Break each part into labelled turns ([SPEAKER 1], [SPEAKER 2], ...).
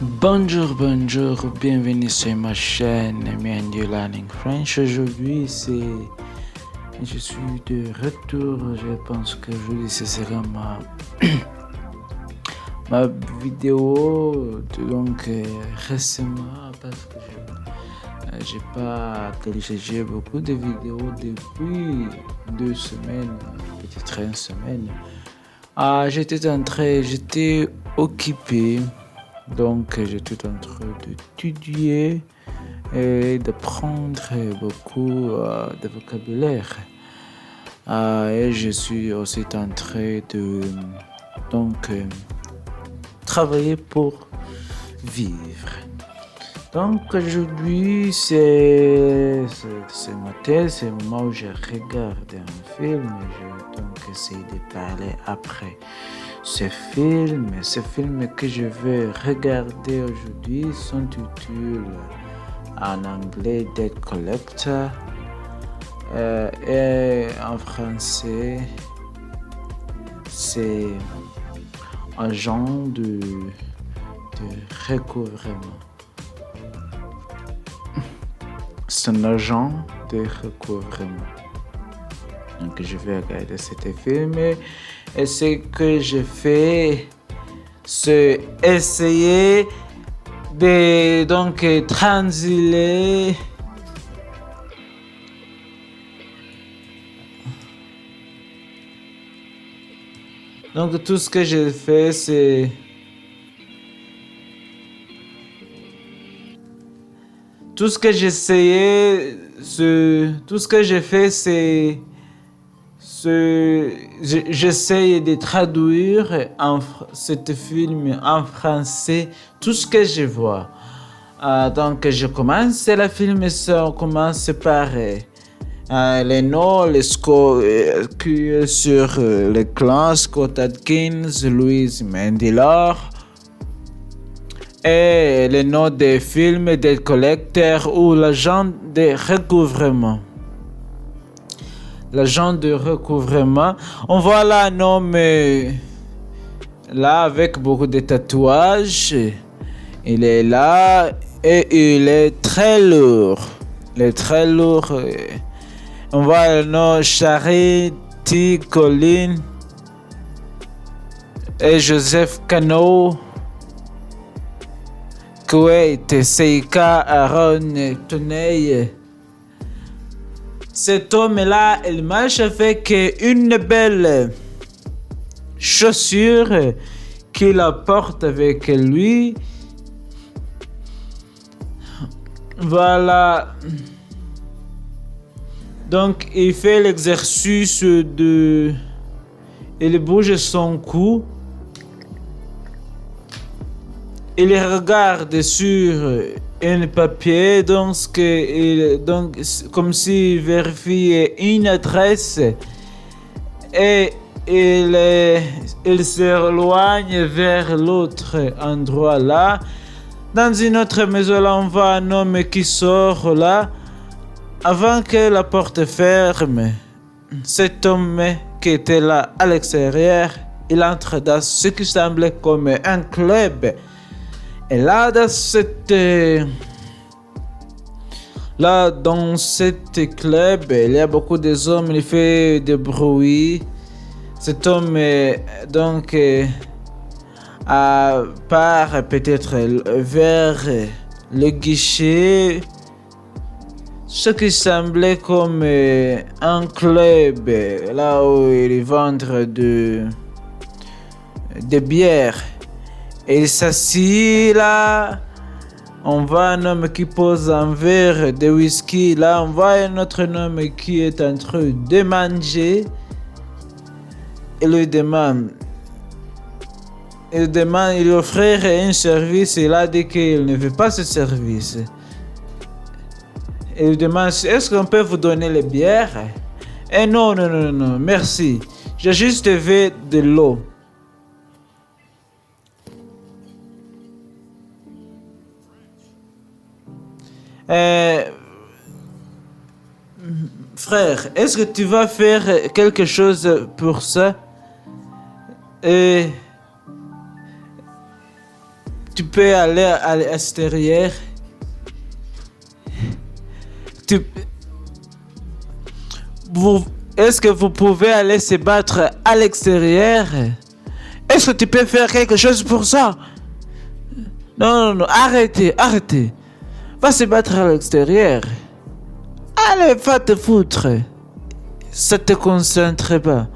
[SPEAKER 1] Bonjour, bonjour, bienvenue sur ma chaîne Mendy Learning French. Aujourd'hui, je suis de retour. Je pense que aujourd'hui, ce sera ma vidéo. Donc, récemment, parce que j'ai pas téléchargé beaucoup de vidéos depuis 2 semaines, peut-être une semaine. J'étais occupé. Donc, j'étais en train d'étudier et d'apprendre beaucoup de vocabulaire. Et je suis aussi en train de travailler pour vivre. Donc, aujourd'hui, c'est matin, c'est le moment où je regarde un film. Je donc essayer de parler après ce film que je vais regarder aujourd'hui s'intitule en anglais Debt Collector et en français c'est agent de recouvrement. C'est un agent de recouvrement. Donc je vais regarder cet film et ce que je fais, c'est essayer de transiler donc tout ce que je fais c'est j'essaie de traduire cet film en français, tout ce que je vois. Donc, je commence le film, ça commence par les noms, les scores sur les clans, Scott Adkins, Louise Mendelor, et les noms des films, des collecteurs ou l'agent de recouvrement. L'agent de recouvrement, on voit là un homme là avec beaucoup de tatouages. Il est là et il est très lourd. Il est très lourd. On voit le nom Charity Colin et Joseph Cano, Kuwait, Seika, Aaron, Toney. Cet homme-là, il marche avec une belle chaussure qu'il apporte avec lui. Voilà. Donc, il fait l'exercice il bouge son cou. Il regarde sur un papier, donc comme s'il vérifiait une adresse et il s'éloigne vers l'autre endroit là. Dans une autre maison là, on voit un homme qui sort là avant que la porte ferme. Cet homme qui était là à l'extérieur, il entre dans ce qui semblait comme un club. Et là, dans cette club, il y a beaucoup de hommes, il fait du bruit. Cet homme, part peut-être vers le guichet, ce qui semblait comme un club, là où ils vendent de bière. Et il s'assit là. On voit un homme qui pose un verre de whisky. Là, on voit un autre homme qui est en train de manger. Il lui demande, il offrait un service. Il a dit qu'il ne veut pas ce service. Il lui demande, est-ce qu'on peut vous donner les bières? Et non, merci. J'ai juste vu de l'eau. Frère, est-ce que tu vas faire quelque chose pour ça? tu peux aller à l'extérieur. Tu, Est-ce que vous pouvez aller se battre à l'extérieur? Est-ce que tu peux faire quelque chose pour ça? Non, arrêtez. Va se battre à l'extérieur. Allez, va te foutre. Ça te concentre pas.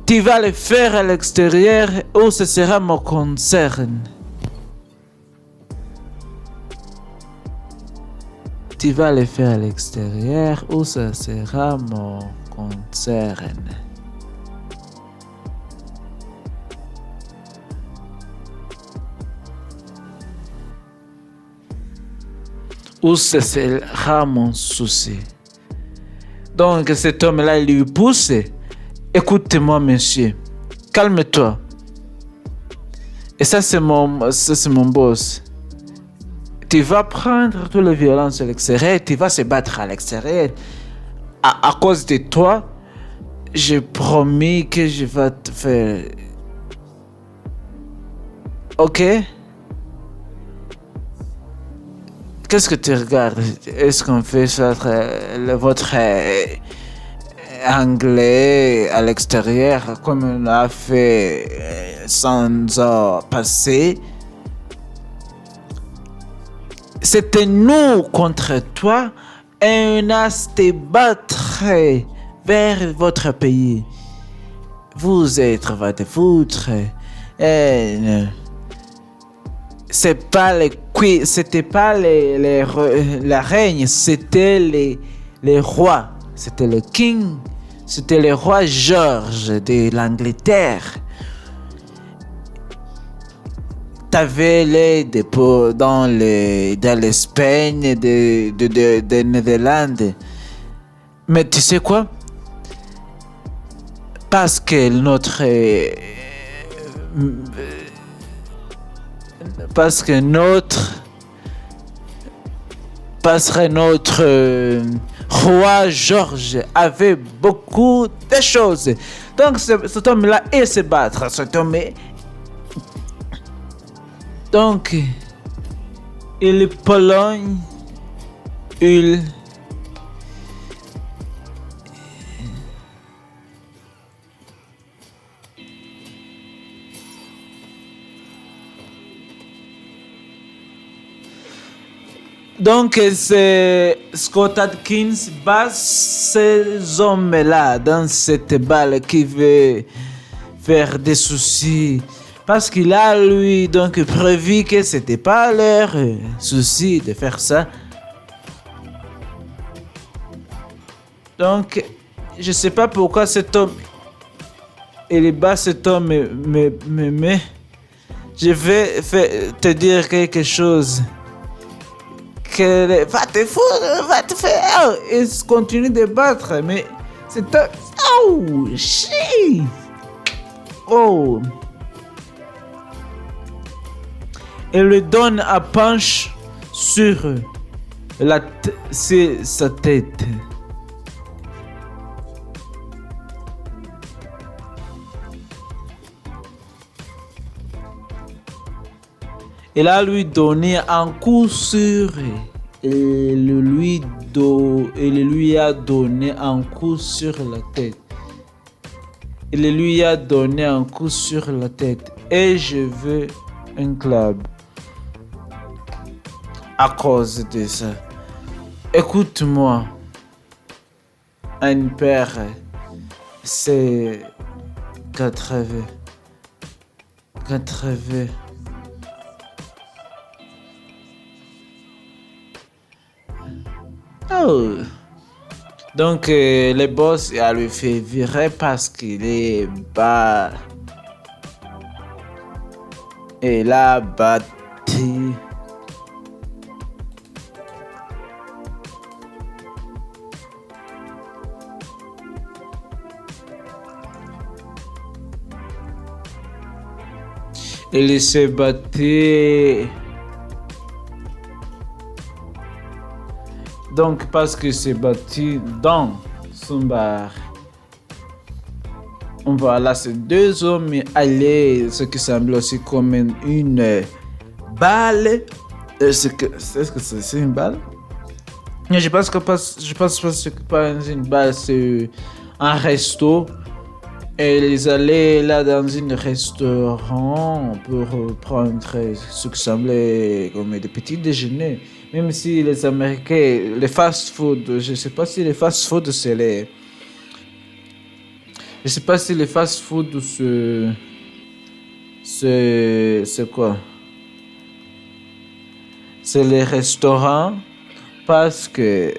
[SPEAKER 1] Tu vas le faire à l'extérieur ou ce sera mon concern. Tu vas le faire à l'extérieur ou ce sera mon concern. Ou ce sera mon souci. Donc cet homme-là, il lui pousse. Écoute-moi, monsieur. Calme-toi. Et ça, c'est mon boss. Tu vas prendre toutes les violences à l'extérieur. Tu vas se battre à l'extérieur. À cause de toi, j'ai promis que je vais te faire... Ok? Qu'est-ce que tu regardes? Est-ce qu'on fait ça, votre anglais à l'extérieur comme on l'a fait 100 ans passés? C'était nous contre toi et on a se battre vers votre pays. Vous êtes va te foutre. C'est pas c'était pas la reine, c'était les rois, c'était le king, c'était le roi George de l'Angleterre. T'avais les dépôts dans l'Espagne, de Néerlande. Mais tu sais quoi? Parce que notre roi George avait beaucoup de choses. Donc cet homme-là, il se battre. Cet homme, donc, il Pologne, il donc c'est Scott Adkins bat ces hommes-là dans cette balle qui veut faire des soucis. Parce qu'il a, lui, donc prévu que c'était pas leur souci de faire ça. Donc, je sais pas pourquoi cet homme, il bat cet homme, mais je vais te dire quelque chose. Que va te foutre, va te faire. Il continue de battre, mais c'est un... Oh, shit. Oh. Il lui donne un punch sur sa tête. Il a lui donné un coup sur et lui a donné un coup sur la tête. Il lui a donné un coup sur la tête et je veux un club. À cause de ça. Écoute-moi. Un père, c'est 80. Oh. Donc, le boss a lui fait virer parce qu'il est bas. Et là, battu. Il s'est battu. Donc, parce qu'il s'est battu dans son bar. Voilà, ces deux hommes allaient, ce qui semble aussi comme une balle. Est-ce que c'est une balle? Mais je pense que c'est pas une balle, c'est un resto. Et ils allaient là dans un restaurant pour prendre ce qui semblait comme des petits déjeuners. Même si les Américains, les fast-food, je sais pas si les fast-food c'est les... Je sais pas si les fast-food c'est quoi? C'est les restaurants parce que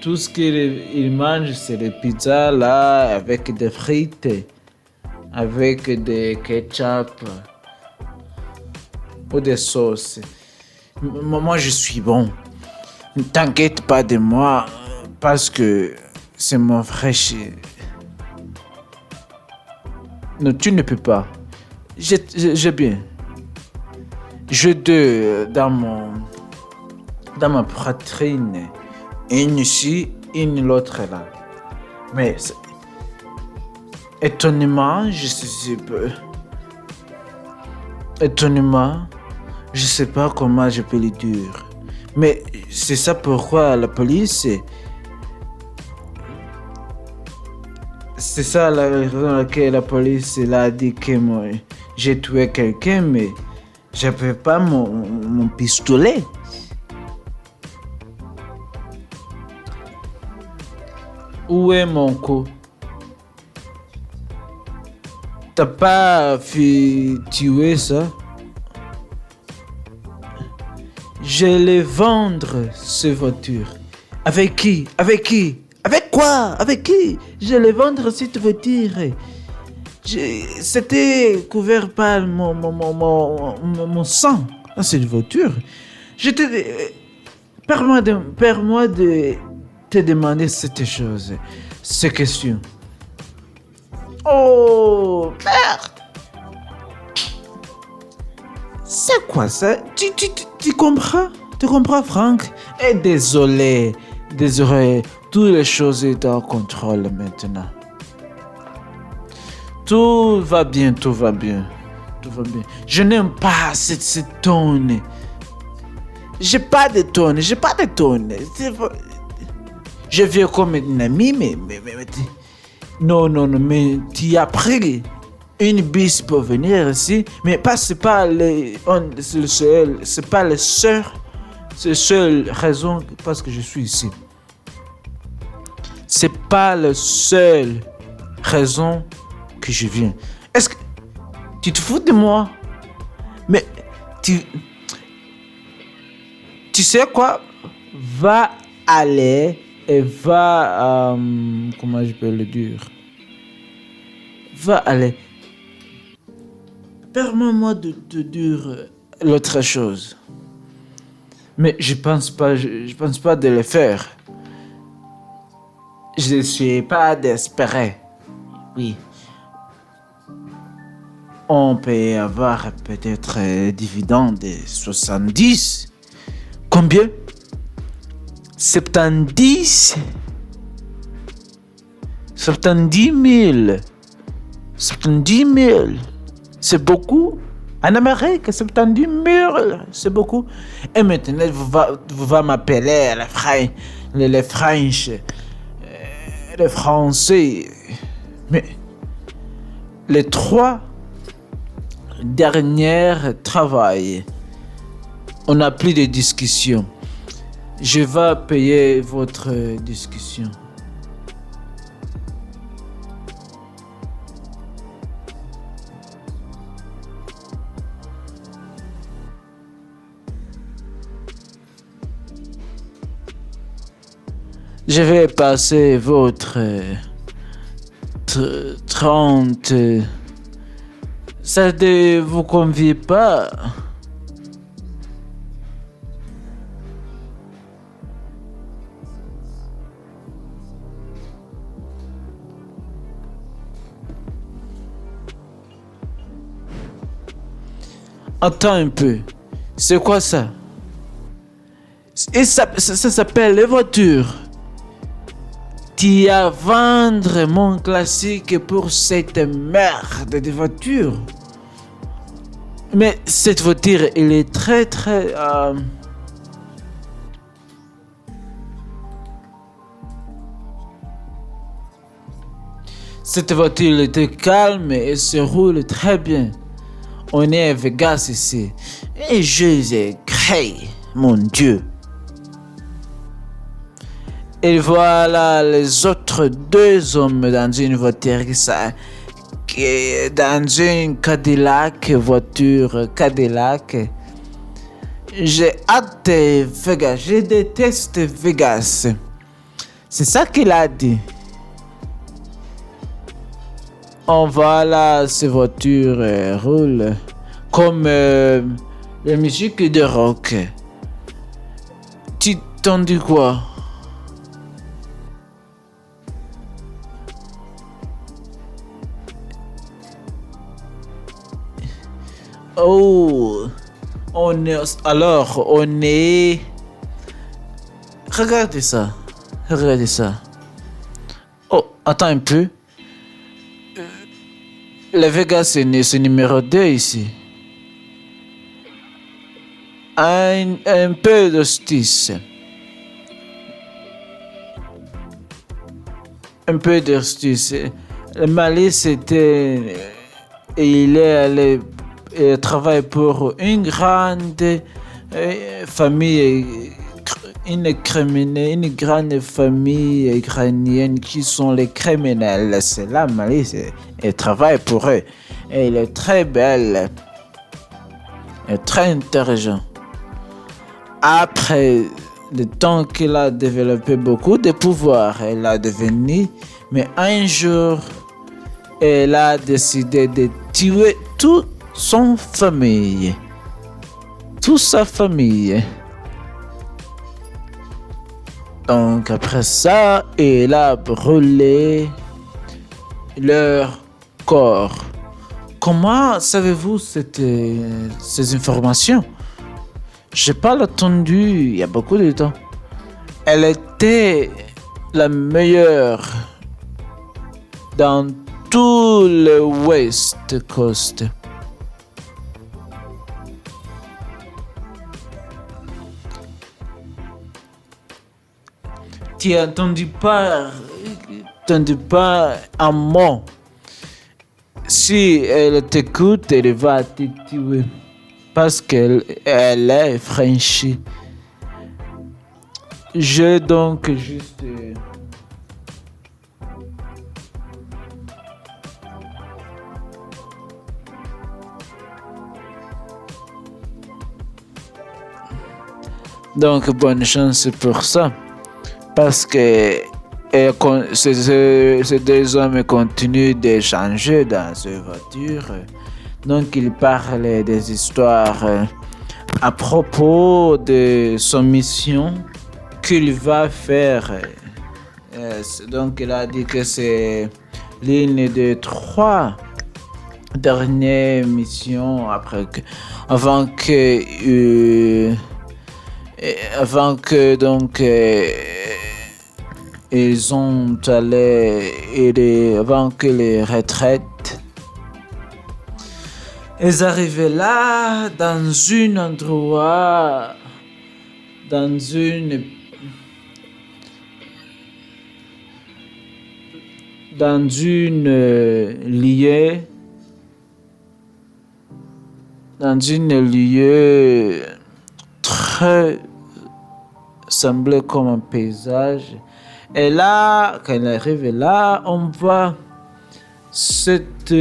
[SPEAKER 1] tout ce qu'ils mangent, c'est des pizzas là, avec des frites, avec des ketchup ou des sauces. Moi, je suis bon. Ne t'inquiète pas de moi, parce que c'est mon frère. Non, tu ne peux pas. J'ai bien. J'ai deux dans ma poitrine. Une ici, une l'autre là. Mais étonnement, je sais pas comment je peux le dire. Mais c'est ça pourquoi la police, c'est ça la raison pour laquelle la police a dit que moi j'ai tué quelqu'un, mais j'avais pas mon pistolet. Où est mon coup? T'as pas fait tuer ça? Je vais vendre ces voitures. Avec qui? Avec qui? Avec quoi? Avec qui? Je vais vendre cette voiture. C'était couvert par mon sang dans cette voiture. Permets de te demander cette chose, ces questions. Oh, merde! C'est quoi ça? Tu comprends? Tu comprends, Franck? Et désolé, toutes les choses sont en contrôle maintenant. Tout va bien. Je n'aime pas cette tonne. J'ai pas de tonne. Je viens comme un ami, mais non, mais tu as pris une bus pour venir ici, mais c'est pas la seule raison parce que je suis ici. C'est pas la seule raison que je viens. Est-ce que tu te fous de moi? Mais tu sais quoi? Va aller et va... comment je peux le dire? Va aller. Permets-moi de te dire l'autre chose. Mais je pense pas de le faire. Je ne suis pas désespéré. Oui. On peut avoir peut-être un dividende de 70. Combien? 70 000. 70 000. C'est beaucoup. En Amérique, 70 000, c'est beaucoup. Et maintenant, vous va m'appeler les French, les Français. Mais les 3 derniers travail, on n'a plus de discussion. Je vais payer votre discussion. Je vais passer votre 30. Ça ne vous convient pas? Attends un peu. C'est quoi ça? Et ça s'appelle les voitures. Tu as vendre mon classique pour cette merde de voiture. Mais cette voiture, elle est très. Cette voiture était calme et se roule très bien. On est à Vegas ici. Et je les créé, mon Dieu. Et voilà les autres deux hommes dans une voiture dans une voiture Cadillac. J'ai hâte de Vegas. Je déteste Vegas. C'est ça qu'il a dit. Voilà, ces voitures roulent comme la musique de rock. Tu t'en dis quoi? Oh, on est. Regardez ça. Oh, attends un peu. Le Vegas, c'est numéro 2 ici. Un peu de justice. Un peu de justice. Le malice était. Il est allé. Il travaille pour une grande famille. Une grande famille iranienne qui sont les criminels. C'est la malice. Elle travaille pour eux. Et elle est très belle. Et très intelligent. Après le temps qu'il a développé beaucoup de pouvoir, elle a devenu. Mais un jour, elle a décidé de tuer toute sa famille. Donc après ça, il a brûlé leur corps. Comment savez-vous ces informations? J'ai pas entendu il y a beaucoup de temps. Elle était la meilleure dans tout le West Coast. Tu n'entendis pas un mot. Si elle t'écoute, elle va te tuer. Parce qu'elle est franchie. Je donc juste... Donc bonne chance pour ça. Parce que ces deux hommes continuent d'échanger dans cette voiture. Donc ils parlent des histoires à propos de son mission qu'il va faire. Donc il a dit que c'est l'une des 3 dernières missions avant que donc ils ont allé avant que les retraites. Ils arrivaient là dans un endroit, dans une lieu très semblait comme un paysage. Et là, quand il arrive là, on voit cette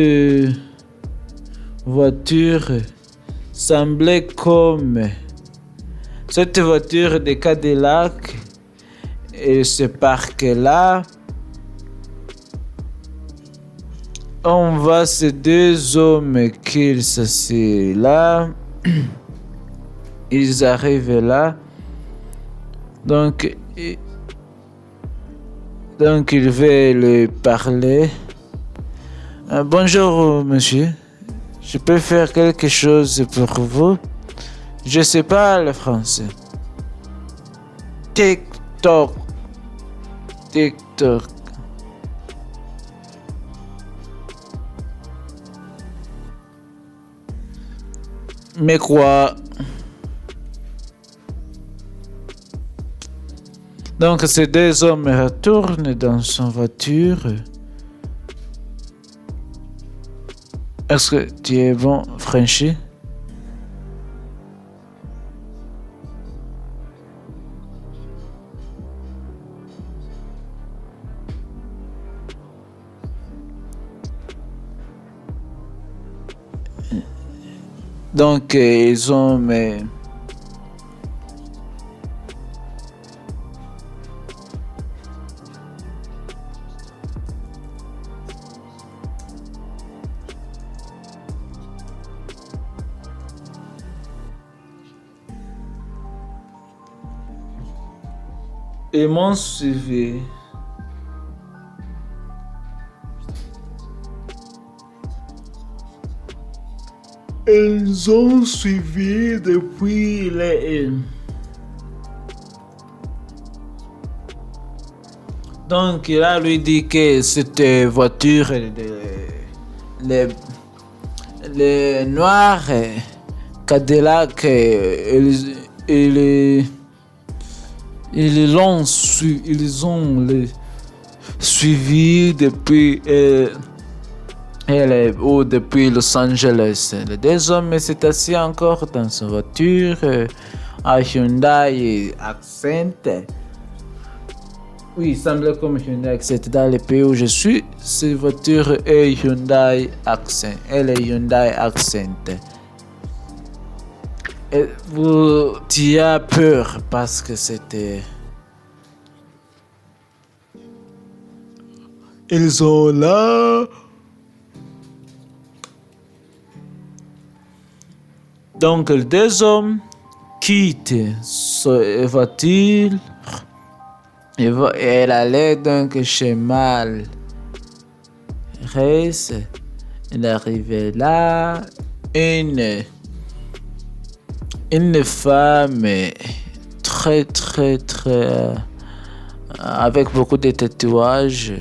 [SPEAKER 1] voiture semblait comme cette voiture de Cadillac et ce parc là. On voit ces deux hommes qui s'assiedent là. Ils arrivent là. Donc il veut lui parler. Bonjour monsieur, je peux faire quelque chose pour vous? Je sais pas le français. Tic toc, tic Turc. Mais quoi? Donc ces deux hommes retournent dans son voiture. Est-ce que tu es bon, Frenchy? Donc ils ont ils m'ont suivi. Ils ont suivi depuis les... Donc il a lui dit que cette voiture, les noirs Cadillac, ils ont suivi depuis depuis Los Angeles. Les deux hommes s'étaient assis encore dans sa voiture à Hyundai Accent. Oui, il semble comme Hyundai Accent. Dans le pays où je suis, cette voiture est Hyundai Accent. Elle est Hyundai Accent. Et tu as peur parce que c'était... Ils sont là. Donc les deux hommes quittent sa voiture et elle allait donc chez Mal. Reste, elle arrivait là, une femme très avec beaucoup de tatouages,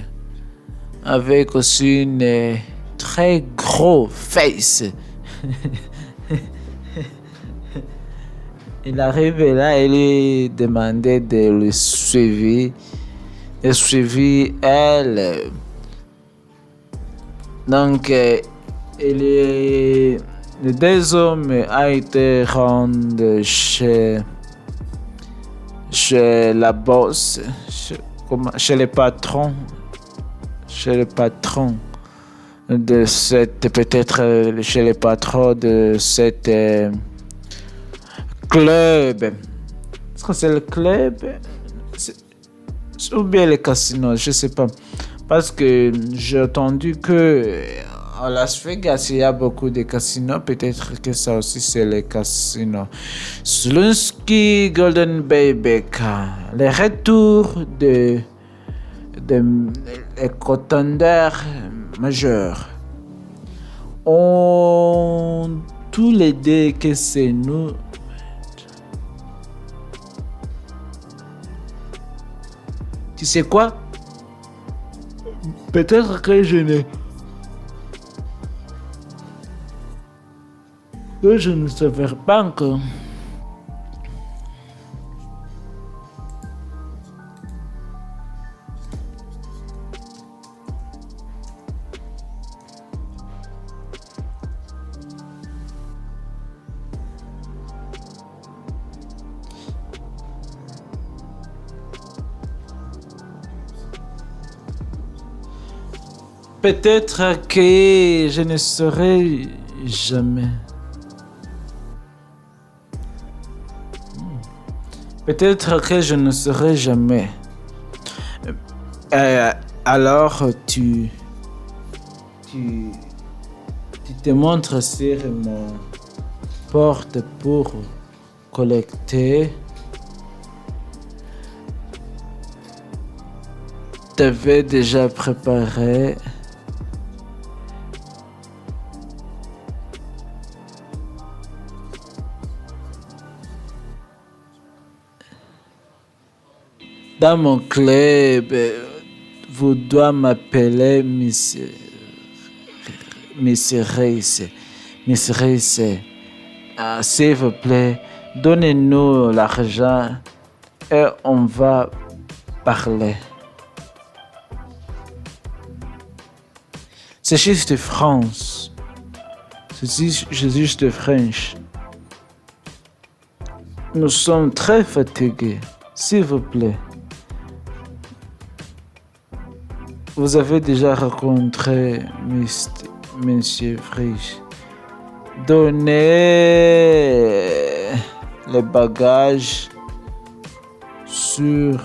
[SPEAKER 1] avec aussi une très gros face. Il arrive là, il lui demandait de le suivre. Il suivit elle. Donc, les deux hommes ont été rendus chez la boss, chez le patron de cette, peut-être chez le patron de cette club. Est-ce que c'est le club? Ou bien le casino, je sais pas. Parce que j'ai entendu que à Las Vegas, il y a beaucoup de casinos. Peut-être que ça aussi, c'est le casino. Slunsky Golden Bay Becca. Le retour de les contenders majeurs. On tous les deux que c'est nous. Tu sais quoi? Peut-être que je ne savais pas encore. Peut-être que je ne saurai jamais. Peut-être que je ne saurai jamais. Alors tu te montres sur mon porte pour collecter. T'avais déjà préparé. Dans mon club, vous doit m'appeler Miss Reese. Miss Reese, s'il vous plaît, donnez-nous l'argent et on va parler. C'est juste France. C'est juste French. Nous sommes très fatigués. S'il vous plaît. Vous avez déjà rencontré Monsieur Frisch. Donnez les bagages sur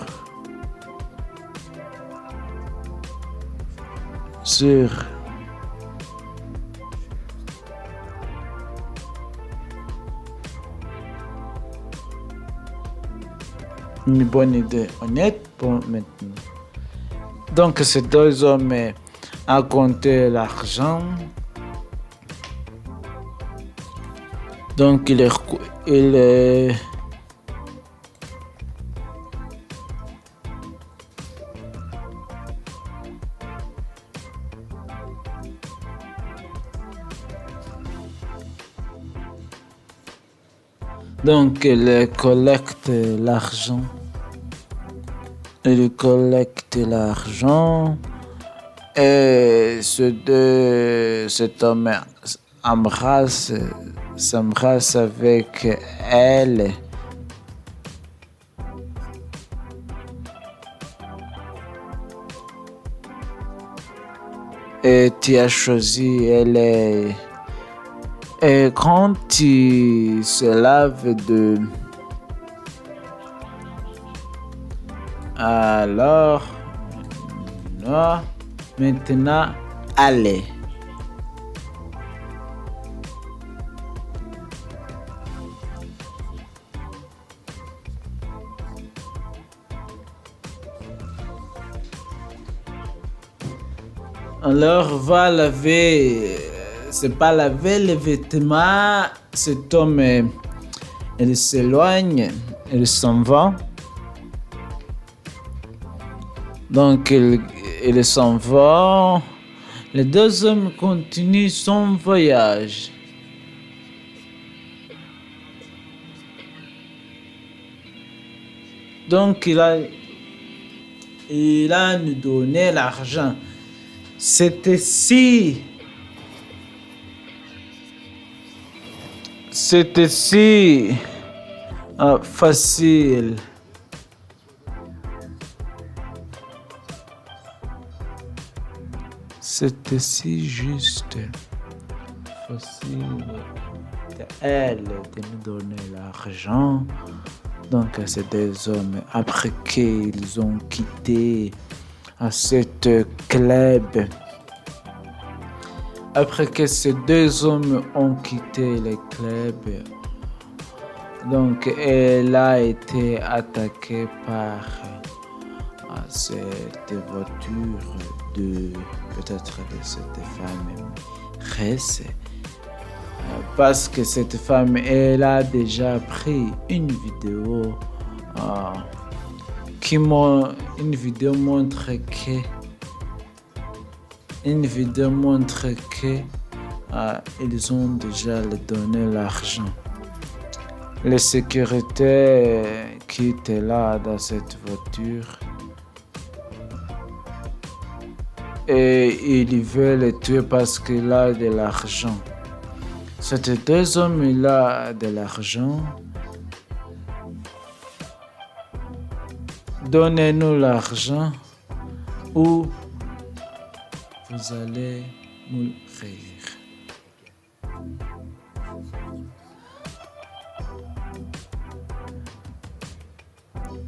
[SPEAKER 1] une bonne idée honnête pour maintenant. Donc ces deux hommes ont compté l'argent. Donc il collecte l'argent. Il collecte l'argent et cet homme s'embrasse avec elle. Et tu as choisi elle. Et quand tu se laves alors, non, maintenant, allez. Alors, va laver, c'est pas laver les vêtements, cet homme, il s'éloigne, il s'en va. Donc, il s'en va. Les deux hommes continuent son voyage. Donc, il a nous donné l'argent. C'était si facile. C'était si juste, facile d'elle de nous donner l'argent. Donc ces deux hommes, après qu'ils ont quitté cette club, après que ces deux hommes ont quitté le club, donc elle a été attaquée par cette voiture peut-être de cette femme Resse, parce que cette femme elle a déjà pris une vidéo une vidéo montre que ils ont déjà donné l'argent. Les sécurités qui étaient là dans cette voiture et ils veulent le tuer parce qu'il a de l'argent. Ces deux hommes, il a de l'argent. Donnez-nous l'argent ou vous allez mourir.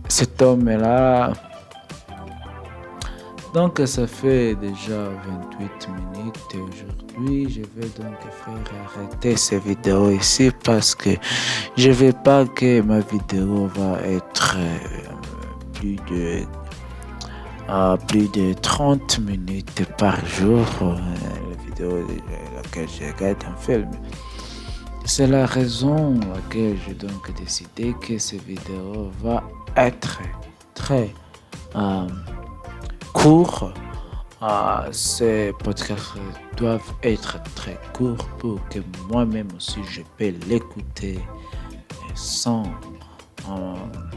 [SPEAKER 1] Cet homme-là, donc ça fait déjà 28 minutes aujourd'hui. Je vais donc faire arrêter cette vidéo ici parce que je ne veux pas que ma vidéo va être plus de 30 minutes par jour. La vidéo dans laquelle je regarde un film. C'est la raison pour laquelle j'ai donc décidé que cette vidéo va être très court. Ces podcasts doivent être très courts pour que moi-même aussi je peux l'écouter sans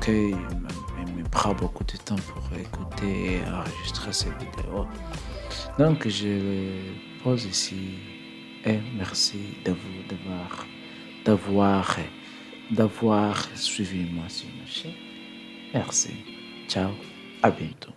[SPEAKER 1] qu'il me prend beaucoup de temps pour écouter et enregistrer ces vidéos. Donc je pose ici et merci d'avoir suivi moi sur ma chaîne. Merci. Ciao. À bientôt.